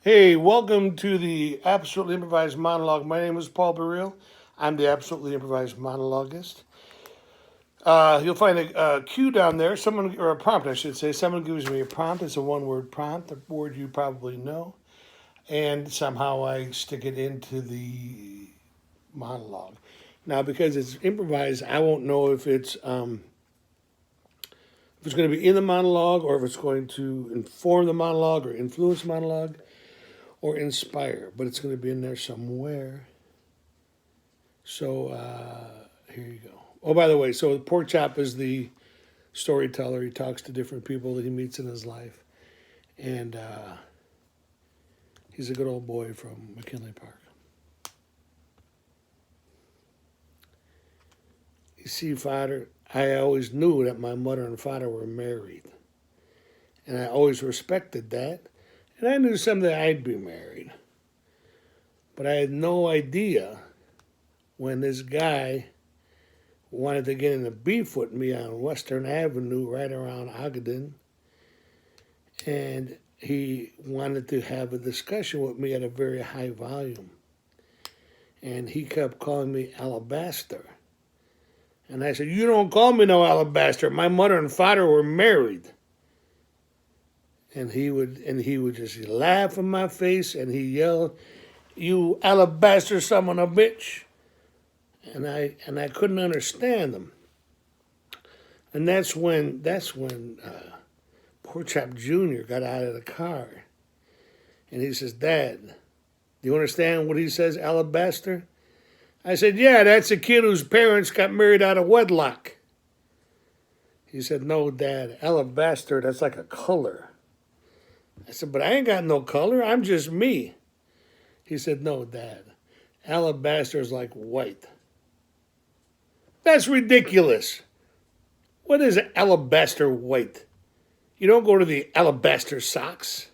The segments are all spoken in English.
Hey, welcome to the Absolutely Improvised Monologue. My name is Paul Burrell. I'm the Absolutely Improvised Monologuist. You'll find a cue down there, someone or a prompt, I should say. Someone gives me a prompt. It's a one-word prompt, a word you probably know, and somehow I stick it into the monologue. Now, because it's improvised, I won't know if it's going to be in the monologue or if it's going to inform the monologue or influence the monologue or inspire, but it's going to be in there somewhere. So here you go. Oh, by the way, so Pork Chop is the storyteller. He talks to different people that he meets in his life, and he's a good old boy from McKinley Park. You see, father, I always knew that my mother and father were married, and I always respected that, and I knew someday I'd be married, but I had no idea when this guy wanted to get in a beef with me on Western Avenue right around Ogden. And he wanted to have a discussion with me at a very high volume. And he kept calling me alabaster. And I said, "You don't call me no alabaster. My mother and father were married." And he would just laugh in my face and he yelled, "You alabaster son of a bitch." And I couldn't understand them. And that's when Poor Chap Jr. got out of the car. And he says, "Dad, do you understand what he says, alabaster?" I said, "Yeah, that's a kid whose parents got married out of wedlock." He said, "No, Dad, alabaster, that's like a color." I said, "But I ain't got no color. I'm just me." He said, "No, Dad, alabaster is like white." That's ridiculous. What is alabaster white? You don't go to the alabaster socks.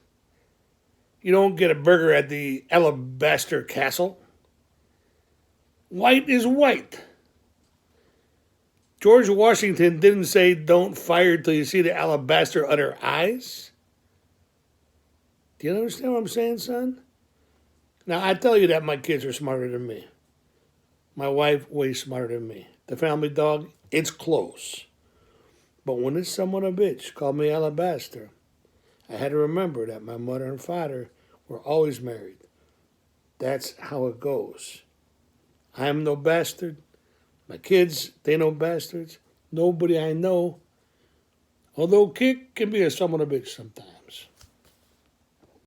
You don't get a burger at the alabaster castle. White is white. George Washington didn't say don't fire till you see the alabaster under eyes. Do you understand what I'm saying, son? Now, I tell you that my kids are smarter than me. My wife, way smarter than me. The family dog, it's close. But when this son of a bitch called me alabaster, I had to remember that my mother and father were always married. That's how it goes. I'm no bastard. My kids, they no bastards. Nobody I know. Although Kick can be a son of a bitch sometimes.